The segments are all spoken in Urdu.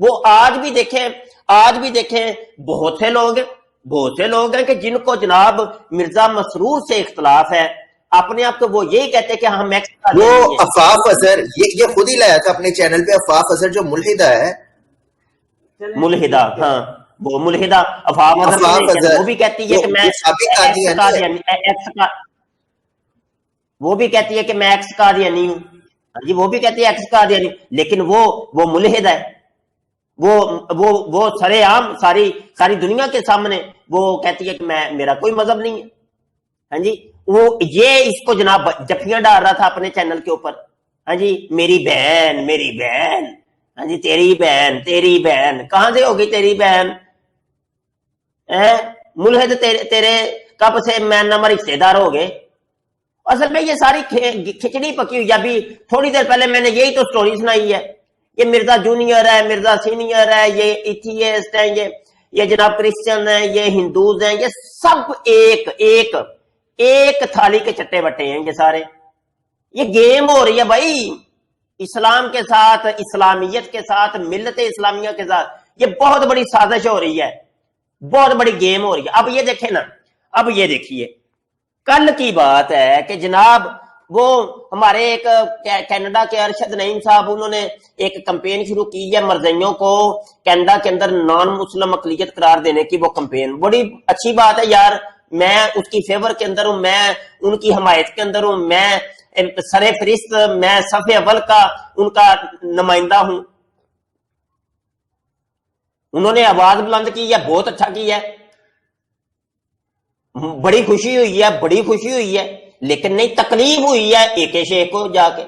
وہ آج بھی دیکھیں بہت سے لوگ ہیں کہ جن کو جناب مرزا مسرور سے اختلاف ہے، اپنے آپ کو وہ یہی کہتے ہیں کہ ہم ایکس وہ عفاف اظہر یہ خود ہی لایا تھا اپنے چینل پہ، عفاف اظہر جو ملحدہ ہے، ملحدہ، ہاں وہ ملحدہ عفاف اظہر، وہ بھی کہتی ہے کہ میں وہ بھی کہتی ہے کہ میں ایکس قادیانی ہوں، ہاں جی وہ بھی کہتی ہے ایکس قادیانی، لیکن وہ ملحد ہے، وہ سرے عام ساری دنیا کے سامنے وہ کہتی ہے کہ میرا کوئی مذہب نہیں ہے، ہاں جی وہ یہ اس کو جناب جفیاں ڈال رہا تھا اپنے چینل کے اوپر، ہاں جی میری بہن، ہاں جی تیری بہن کہاں سے ہوگی تیری بہن؟ ملحد تیرے کب سے مین نامہ رشتے دار ہو گئے؟ اصل میں یہ ساری کھچڑی پکی ہوئی، ابھی تھوڑی دیر پہلے میں نے یہی تو سٹوری سنائی ہے، یہ مرزا جونیئر ہے، مرزا سینئر ہے، یہ ایتھیسٹ ہیں، یہ جناب کرسچن ہیں، یہ ہندوز ہیں، یہ سب ایک تھالی کے چٹے بٹے ہیں، یہ سارے یہ گیم ہو رہی ہے بھائی اسلام کے ساتھ، اسلامیت کے ساتھ، ملت اسلامیہ کے ساتھ، یہ بہت بڑی سازش ہو رہی ہے، بہت بڑی گیم ہو رہی ہے۔ اب یہ دیکھیں نا، اب یہ دیکھیے کل کی بات ہے کہ جناب وہ ہمارے ایک کینیڈا کے ارشد نعیم صاحب، انہوں نے ایک کمپین شروع کی ہے مرزائیوں کو کینیڈا کے اندر نان مسلم اقلیت قرار دینے کی، وہ کمپین بڑی اچھی بات ہے یار، میں اس کی فیور کے اندر ہوں، میں ان کی حمایت کے اندر ہوں، میں سر فہرست، میں صف اول کا ان کا نمائندہ ہوں، انہوں نے آواز بلند کی ہے، بہت اچھا کی ہے، بڑی خوشی ہوئی ہے، لیکن نہیں تکلیف ہوئی ہے ایک شیخ کو جا کے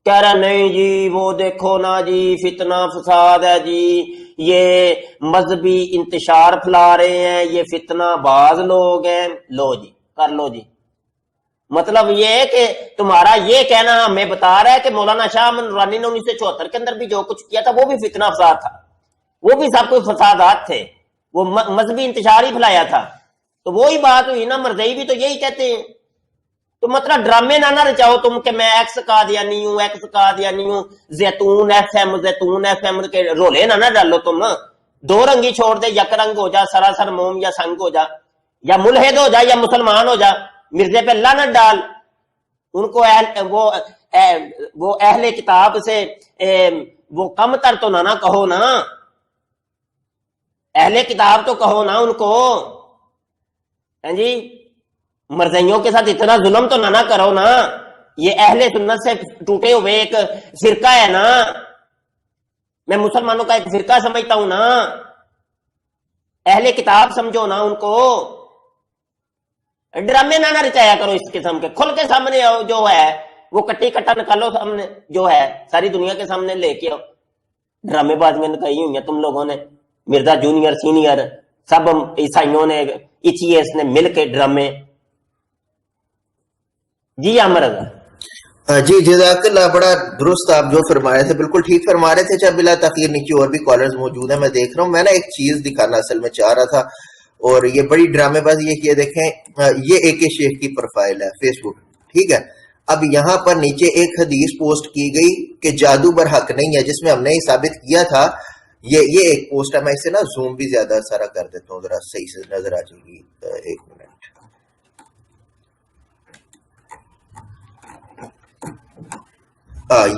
کہہ رہا نہیں جی وہ دیکھو نا جی فتنہ فساد ہے جی، یہ مذہبی انتشار پھیلا رہے ہیں، یہ فتنہ باز لوگ ہیں، لو جی کر لو جی۔ مطلب یہ ہے کہ تمہارا یہ کہنا ہمیں بتا رہا ہے کہ مولانا شاہ احمد نورانی نے 1974 کے اندر بھی جو کچھ کیا تھا وہ بھی فتنہ فساد تھا، وہ بھی سب کچھ فسادات تھے، وہ مذہبی انتشار ہی پھیلایا تھا۔ تو وہی بات ہوئی نا، مرزائی بھی تو یہی کہتے ہیں، تو مطلب ڈرامے نہ رچاؤ تم کہ میں ایکس قادیانی ہوں، زیتون ایف ایم کے رولے نہ ڈالو تم، دو رنگی چھوڑ دے، یک رنگ ہو جا، سراسر موم یا سنگ ہو جا، یا ملحد ہو جا یا مسلمان ہو جا، مرزے پہ لعنت ڈال، ان کو وہ اہل کتاب سے وہ کم تر تو نہ کہو نا، اہل کتاب تو کہو نا ان کو، ہاں جی مرزائیوں کے ساتھ اتنا ظلم تو نہ کرو نا، یہ اہل سنت سے ٹوٹے ہوئے ایک فرقہ ہے نا، میں مسلمانوں کا ایک فرقہ سمجھتا ہوں نا، اہل کتاب سمجھو نا ان کو، ڈرامے نہ رچایا کرو اس قسم کے، کھل کے سامنے آؤ، جو ہے وہ کٹی کٹا نکالو سامنے، جو ہے ساری دنیا کے سامنے لے کے آؤ، ڈرامے بازیاں نکائی ہوئی ہیں تم لوگوں نے، مرزا جونیئر سینئر سب عیسائیوں نے ایتھیسٹ نے مل کے ڈرامے۔ جی عامر جی جزاک اللہ، بڑا درست آپ جو فرمائے تھے، بالکل ٹھیک فرما رہے تھے۔ چاہے بلا تاخیر نیچے اور بھی کالرز موجود ہیں، میں دیکھ رہا ہوں، میں نے ایک چیز دکھانا اصل میں چاہ رہا تھا، اور یہ بڑی ڈرامے بازی یہ کہ دیکھیں یہ اے کے شیخ کی پروفائل ہے فیس بک، ٹھیک ہے، اب یہاں پر نیچے ایک حدیث پوسٹ کی گئی کہ جادو برحق نہیں ہے، جس میں ہم نے ہی ثابت کیا تھا، یہ ایک پوسٹ ہے، میں اسے نا زوم بھی زیادہ سارا کر دیتا ہوں، ذرا صحیح سے نظر آ جائے گی، ایک منٹ۔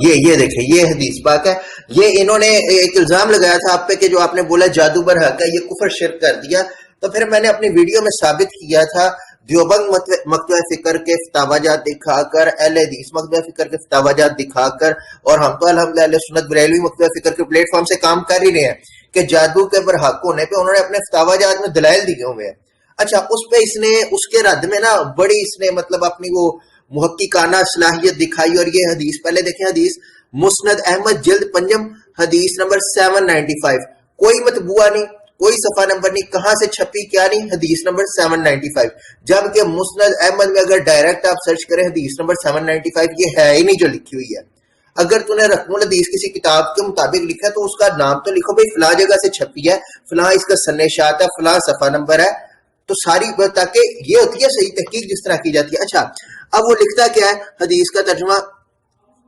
یہ دیکھیں یہ حدیث پاک ہے، یہ انہوں نے ایک الزام لگایا تھا آپ پہ کہ جو آپ نے بولا جادو برحق ہے، یہ کفر شرک کر دیا، تو پھر میں نے اپنی ویڈیو میں ثابت کیا تھا دیوبند مکتبہ فکر کے فتاوی جات دکھا کر، اہل حدیث مکتبہ فکر کے فتاوی جات دکھا کر، اور ہم تو الحمدللہ اہل سنت بریلوی مکتبہ فکر کے پلیٹ فارم سے کام کر ہی رہے ہیں کہ جادو کے برحق ہونے پہ انہوں نے اپنے فتاوی جات میں دلائل دیے ہوئے ہیں۔ اچھا اس پہ اس نے اس کے رد میں نا بڑی اس نے مطلب اپنی وہ محققانہ صلاحیت دکھائی، اور یہ حدیث پہلے دیکھیں، حدیث مسند احمد جلد پنجم حدیث نمبر 795، کوئی مطبوعہ نہیں، کوئی صفحہ نمبر نہیں، کہاں سے چھپی کیا نہیں، حدیث نمبر 795، جبکہ مسند احمد میں اگر ڈائریکٹ آپ سرچ کریں حدیث نمبر 795 یہ ہے ہی نہیں جو لکھی ہوئی ہے۔ اگر تو نے رقم الحدیث کسی کتاب کے مطابق لکھا ہے تو اس کا نام تو لکھو بھائی فلاں جگہ سے چھپی ہے، فلاں اس کا سن اشاعت ہے، فلاں صفحہ نمبر ہے، تو ساری تاکہ یہ ہوتی ہے صحیح تحقیق جس طرح کی جاتی ہے۔ اچھا اب وہ لکھتا کیا ہے، حدیث کا ترجمہ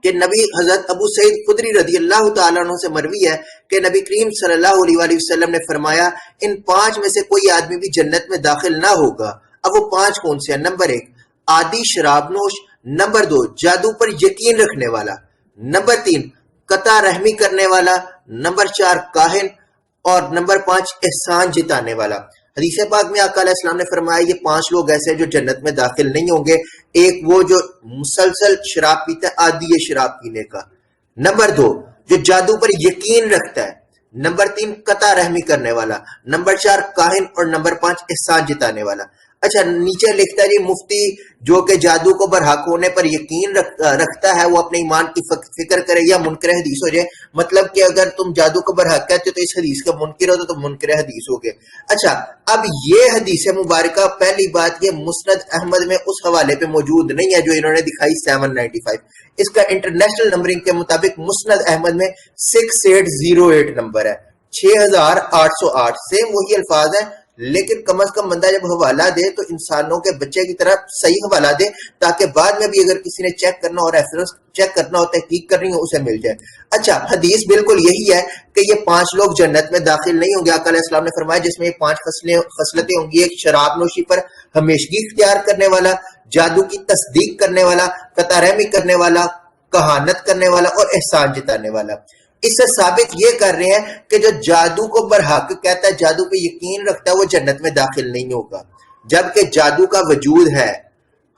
کہ نبی حضرت ابو سعید خدری رضی اللہ تعالیٰ عنہ سے مروی ہے کہ نبی کریم صلی اللہ علیہ وآلہ وسلم نے فرمایا ان 5 میں سے کوئی آدمی بھی جنت میں داخل نہ ہوگا. اب وہ 5 کون سے ہیں؟ نمبر 1 عادی شراب نوش، نمبر 2 جادو پر یقین رکھنے والا، نمبر 3 قطع رحمی کرنے والا، نمبر 4 کاہن، اور نمبر 5 احسان جتانے والا. حدیث پاک میں آقا علیہ السلام نے فرمایا یہ 5 لوگ ایسے ہیں جو جنت میں داخل نہیں ہوں گے. ایک وہ جو مسلسل شراب پیتا ہے، عادی ہے شراب پینے کا، نمبر 2 جو جادو پر یقین رکھتا ہے، نمبر 3 قطع رحمی کرنے والا، نمبر 4 کاہن، اور نمبر 5 احسان جتانے والا. اچھا نیچے لکھتا ہے جی مفتی جو کہ جادو کو برحق ہونے پر یقین رکھتا ہے وہ اپنے ایمان کی فکر کرے یا منکر حدیث ہو جائے. مطلب کہ اگر تم جادو کو برحق کہتے ہو تو اس حدیث کا منکر ہو تو تم منکر حدیث ہو گے. اچھا اب یہ حدیث مبارکہ پہلی بات یہ مسند احمد میں اس حوالے پہ موجود نہیں ہے جو انہوں نے دکھائی 795. اس کا انٹرنیشنل نمبرنگ کے مطابق مسند احمد میں 6808 نمبر ہے، 6808. سے وہی الفاظ ہیں لیکن کم از کم بندہ جب حوالہ دے تو انسانوں کے بچے کی طرح صحیح حوالہ دے تاکہ بعد میں بھی اگر کسی نے چیک کرنا اور ریفرنس چیک کرنا ہو تحقیق کرنی ہو اسے مل جائے. اچھا حدیث بالکل یہی ہے کہ یہ 5 لوگ جنت میں داخل نہیں ہوں گے. آقا علیہ السلام نے فرمایا جس میں یہ 5 خصلتیں ہوں گی. ایک شراب نوشی پر ہمیشگی اختیار کرنے والا، جادو کی تصدیق کرنے والا، قطع رحمی کرنے والا، کہانت کرنے والا اور احسان جتانے والا. اس سے ثابت یہ کر رہے ہیں کہ جو جادو کو برحق کہتا ہے، جادو پہ یقین رکھتا ہے، وہ جنت میں داخل نہیں ہوگا. جبکہ جادو کا وجود ہے.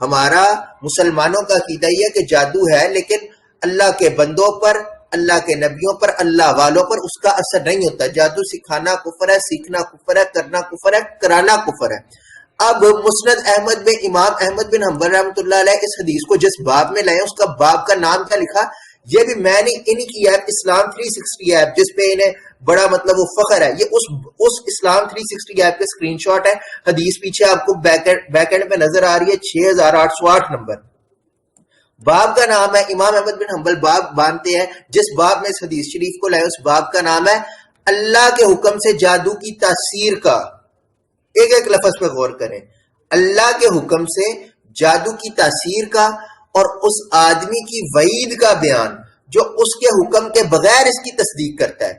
ہمارا مسلمانوں کا عقیدہ یہ ہے کہ جادو ہے لیکن اللہ کے بندوں پر، اللہ کے نبیوں پر، اللہ والوں پر اس کا اثر نہیں ہوتا. جادو سکھانا کفر ہے، سیکھنا کفر ہے، کرنا کفر ہے، کرانا کفر ہے. اب مسند احمد میں امام احمد بن حنبل رحمۃ اللہ علیہ اس حدیث کو جس باب میں لائے اس کا باب کا نام کیا لکھا؟ یہ بھی میں نے انہی کی ایپ اسلام 360 ایپ جس پہ انہیں بڑا مطلب وہ فخر ہے، یہ اس اسلام 360 ایپ کے اسکرین شاٹ ہے. حدیث پیچھے آپ کو بیک اینڈ پہ نظر آ رہی ہے 6808 نمبر. باب کا نام ہے امام احمد بن حنبل باب باندھتے ہیں. جس باب میں اس حدیث شریف کو لائے اس باب کا نام ہے اللہ کے حکم سے جادو کی تاثیر کا. ایک ایک لفظ پہ غور کریں. اللہ کے حکم سے جادو کی تاثیر کا اور اس آدمی کی وعید کا بیان جو اس کے حکم کے بغیر اس کی تصدیق کرتا ہے.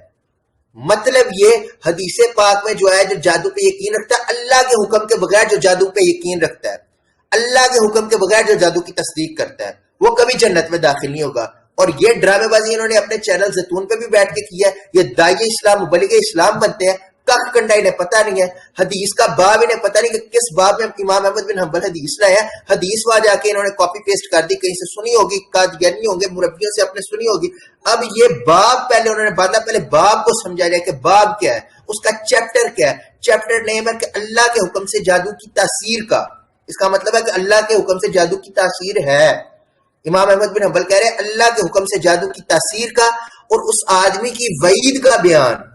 مطلب یہ حدیث پاک میں جو ہے جو جادو پہ یقین رکھتا ہے، اللہ کے حکم کے بغیر جو جادو پہ یقین رکھتا ہے، اللہ کے حکم کے بغیر جو جادو کی تصدیق کرتا ہے، وہ کبھی جنت میں داخل نہیں ہوگا. اور یہ ڈرامے بازی انہوں نے اپنے چینل زیتون پہ بھی بیٹھ کے کیا ہے. یہ داعی اسلام مبلغ اسلام بنتے ہیں، کخ کنڈا انہیں پتہ نہیں ہے. حدیث کا باب انہیں پتہ نہیں کہ کس باب میں امام احمد بن حنبل حدیث لائے ہیں. حدیث وہاں جا کے انہوں نے کاپی پیسٹ کر دی، کہیں سے سنی ہوگی، قادیانی ہوں گے، مربیوں سے اپنے سنی ہوگی. اب یہ باب پہلے انہوں نے باندھا، پہلے باب کو سمجھا جائے کہ باب کیا ہے، اس کا چیپٹر کیا ہے. چیپٹر نیم ہے کہ اللہ کے حکم سے جادو کی تاثیر کا. اس کا مطلب ہے کہ اللہ کے حکم سے جادو کی تاثیر ہے. امام احمد بن حنبل کہہ رہے ہیں اللہ کے حکم سے جادو کی تاثیر کا اور اس آدمی کی وعید کا بیان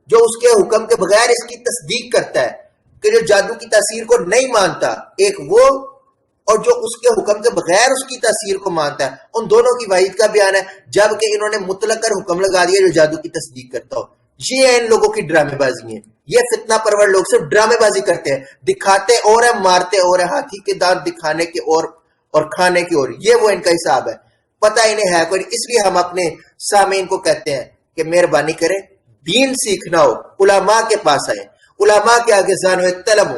جو اس کے حکم کے بغیر اس کی تصدیق کرتا ہے کہ جو جادو کی تاثیر کو نہیں مانتا، ایک وہ اور جو اس کے حکم کے بغیر اس کی تاثیر کو مانتا ہے، ان دونوں کی وعید کا بیان ہے. جبکہ انہوں نے مطلق کر حکم لگا دیا جو جادو کی تصدیق کرتا ہو. یہ ہے ان لوگوں کی ڈرامے بازی ہیں. یہ فتنہ پرور لوگ صرف ڈرامے بازی کرتے ہیں، دکھاتے اور ہیں، مارتے اور ہیں. ہاتھی کے دانت دکھانے کے اور کھانے کی اور. یہ وہ ان کا حساب ہے. پتہ انہیں ہے کوئی. اس لیے ہم اپنے سامعین کو کہتے ہیں کہ مہربانی کریں، دین سیکھنا ہو علماء کے پاس آئے، علماء کے آگے زانو طلب ہو،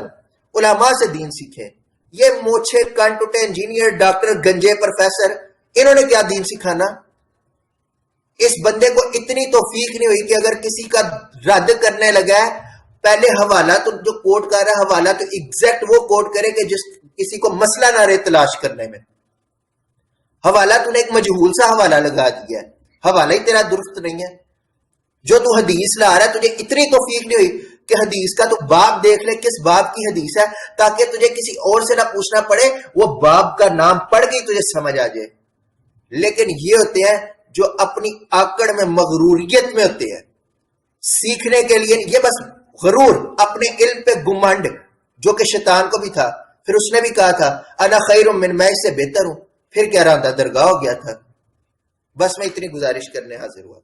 علماء سے دین سیکھیں. یہ موچھے کان ٹوٹے انجینئر، ڈاکٹر، گنجے پروفیسر، انہوں نے کیا دین سکھانا؟ اس بندے کو اتنی توفیق نہیں ہوئی کہ اگر کسی کا رد کرنے لگا ہے پہلے حوالہ تو جو کوٹ کر رہا ہے حوالہ تو ایگزیکٹ وہ کوٹ کرے کہ جس کسی کو مسئلہ نہ رہے تلاش کرنے میں. حوالہ تو نے ایک مجہول سا حوالہ لگا دیا ہے، حوالہ ہی تیرا درست نہیں ہے. جو تو حدیث لا رہا ہے تجھے اتنی توفیق نہیں ہوئی کہ حدیث کا تو باب دیکھ لے کس باب کی حدیث ہے تاکہ تجھے کسی اور سے نہ پوچھنا پڑے، وہ باب کا نام پڑھ کے تجھے سمجھ آ جائے. لیکن یہ ہوتے ہیں جو اپنی آکڑ میں مغروریت میں ہوتے ہیں، سیکھنے کے لیے یہ بس غرور، اپنے علم پہ گمنڈ، جو کہ شیطان کو بھی تھا. پھر اس نے بھی کہا تھا انا خیر من، میں اس سے بہتر ہوں. پھر کہہ رہا تھا درگاہ ہو گیا تھا. بس میں اتنی گزارش کرنے حاضر ہوا.